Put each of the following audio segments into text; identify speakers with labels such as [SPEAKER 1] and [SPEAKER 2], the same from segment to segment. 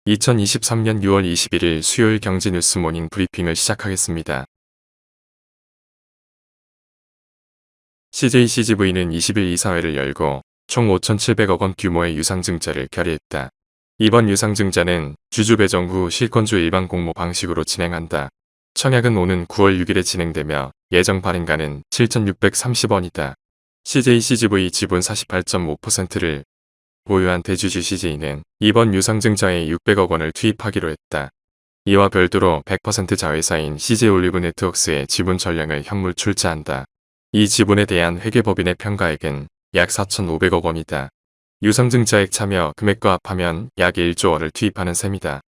[SPEAKER 1] 2023년 6월 21일 수요일 경제뉴스 모닝 브리핑을 시작하겠습니다. CJCGV는 20일 이사회를 열고 총 5,700억 원 규모의 유상증자를 결의했다. 이번 유상증자는 주주 배정 후 실권주 일반 공모 방식으로 진행한다. 청약은 오는 9월 6일에 진행되며 예정 발행가는 7,630원이다. CJCGV 지분 48.5%를 보유한 대주주 CJ는 이번 유상증자에 600억 원을 투입하기로 했다. 이와 별도로 100% 자회사인 CJ올리브네트워크스의 지분 전량을 현물 출자한다. 이 지분에 대한 회계법인의 평가액은 약 4,500억 원이다. 유상증자액 참여 금액과 합하면 약 1조 원을 투입하는 셈이다.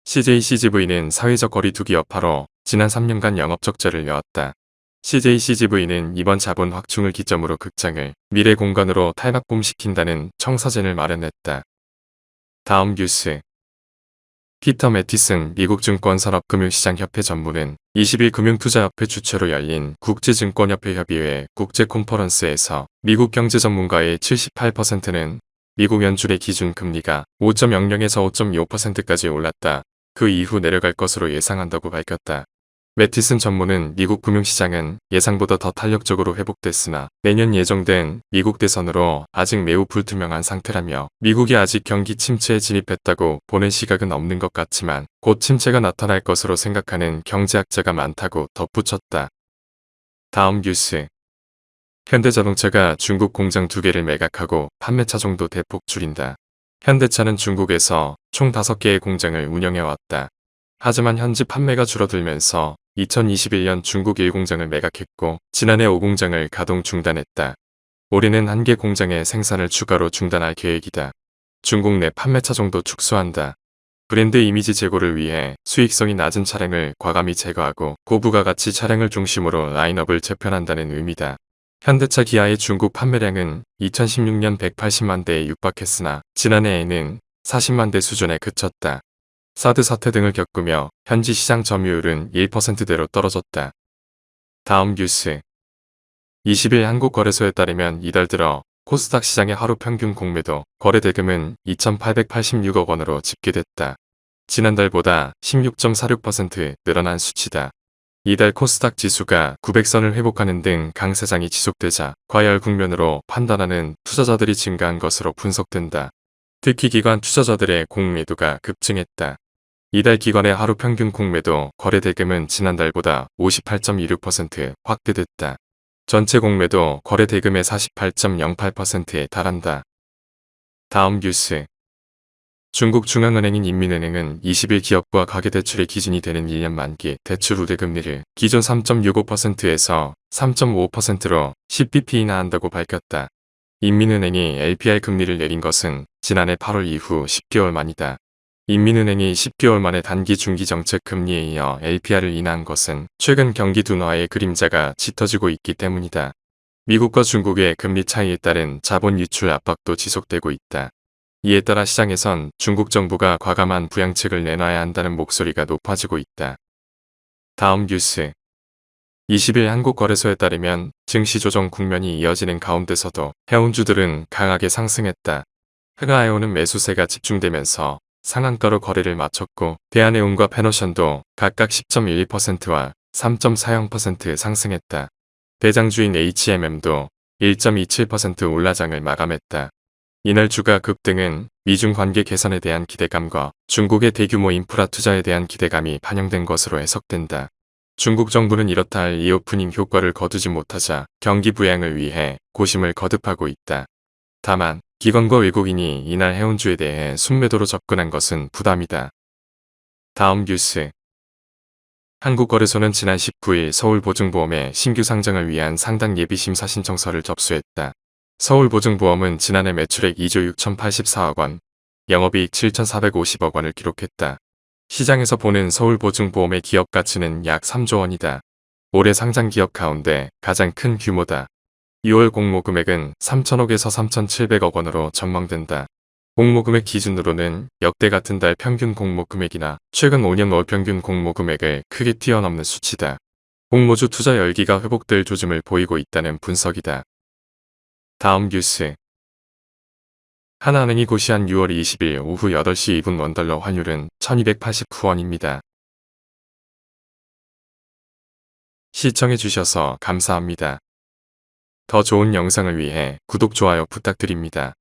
[SPEAKER 1] CJCGV는 사회적 거리두기 여파로 지난 3년간 영업 적자를 내왔다. CJCGV는 이번 자본 확충을 기점으로 극장을 미래 공간으로 탈바꿈시킨다는 청사진을 마련했다. 다음 뉴스. 피터 매티슨 미국 증권산업금융시장협회 전무는 20일 금융투자협회 주최로 열린 국제증권협회 협의회 국제 콘퍼런스에서 미국 경제 전문가의 78%는 미국 연준의 기준 금리가 5.00에서 5.25%까지 올랐다. 그 이후 내려갈 것으로 예상한다고 밝혔다. 매티슨 전무는 미국 금융시장은 예상보다 더 탄력적으로 회복됐으나 내년 예정된 미국 대선으로 아직 매우 불투명한 상태라며 미국이 아직 경기 침체에 진입했다고 보는 시각은 없는 것 같지만 곧 침체가 나타날 것으로 생각하는 경제학자가 많다고 덧붙였다. 다음 뉴스. 현대자동차가 중국 공장 2개를 매각하고 판매 차종도 대폭 줄인다. 현대차는 중국에서 총 5개의 공장을 운영해왔다. 하지만 현지 판매가 줄어들면서 2021년 중국 1공장을 매각했고 지난해 5공장을 가동 중단했다. 올해는 1개 공장의 생산을 추가로 중단할 계획이다. 중국 내 판매 차종도 축소한다. 브랜드 이미지 제고를 위해 수익성이 낮은 차량을 과감히 제거하고 고부가가치 차량을 중심으로 라인업을 재편한다는 의미다. 현대차 기아의 중국 판매량은 2016년 180만 대에 육박했으나 지난해에는 40만 대 수준에 그쳤다. 사드 사태 등을 겪으며 현지 시장 점유율은 1%대로 떨어졌다. 다음 뉴스. 20일 한국거래소에 따르면 이달 들어 코스닥 시장의 하루 평균 공매도 거래 대금은 2,886억 원으로 집계됐다. 지난달보다 16.46% 늘어난 수치다. 이달 코스닥 지수가 900선을 회복하는 등 강세장이 지속되자 과열 국면으로 판단하는 투자자들이 증가한 것으로 분석된다. 특히 기관 투자자들의 공매도가 급증했다. 이달 기관의 하루 평균 공매도 거래 대금은 지난달보다 58.26% 확대됐다. 전체 공매도 거래 대금의 48.08%에 달한다. 다음 뉴스. 중국 중앙은행인 인민은행은 20일 기업과 가계대출의 기준이 되는 1년 만기 대출 우대 금리를 기존 3.65%에서 3.5%로 10bp 인하한다고 밝혔다. 인민은행이 LPR 금리를 내린 것은 지난해 8월 이후 10개월 만이다. 인민은행이 10개월 만에 단기 중기 정책 금리에 이어 LPR을 인하한 것은 최근 경기 둔화의 그림자가 짙어지고 있기 때문이다. 미국과 중국의 금리 차이에 따른 자본 유출 압박도 지속되고 있다. 이에 따라 시장에선 중국 정부가 과감한 부양책을 내놔야 한다는 목소리가 높아지고 있다. 다음 뉴스. 20일 한국거래소에 따르면 증시 조정 국면이 이어지는 가운데서도 해운주들은 강하게 상승했다. 흥하해운은 매수세가 집중되면서 상한가로 거래를 마쳤고 대한해운과 페너션도 각각 10.12%와 3.40% 상승했다. 대장주인 HMM도 1.27% 올라장을 마감했다. 이날 주가 급등은 미중 관계 개선에 대한 기대감과 중국의 대규모 인프라 투자에 대한 기대감이 반영된 것으로 해석된다. 중국 정부는 이렇다 할 리오프닝 효과를 거두지 못하자 경기 부양을 위해 고심을 거듭하고 있다. 다만 기관과 외국인이 이날 해운주에 대해 순매도로 접근한 것은 부담이다. 다음 뉴스. 한국거래소는 지난 19일 서울보증보험의 신규 상장을 위한 상당 예비심사 신청서를 접수했다. 서울보증보험은 지난해 매출액 2조 6,084억 원, 영업이익 7,450억 원을 기록했다. 시장에서 보는 서울보증보험의 기업 가치는 약 3조 원이다. 올해 상장 기업 가운데 가장 큰 규모다. 6월 공모금액은 3,000억에서 3,700억 원으로 전망된다. 공모금액 기준으로는 역대 같은 달 평균 공모금액이나 최근 5년 월 평균 공모금액을 크게 뛰어넘는 수치다. 공모주 투자 열기가 회복될 조짐을 보이고 있다는 분석이다. 다음 뉴스. 하나은행이 고시한 6월 20일 오후 8시 2분 원달러 환율은 1289원입니다. 시청해주셔서 감사합니다. 더 좋은 영상을 위해 구독, 좋아요 부탁드립니다.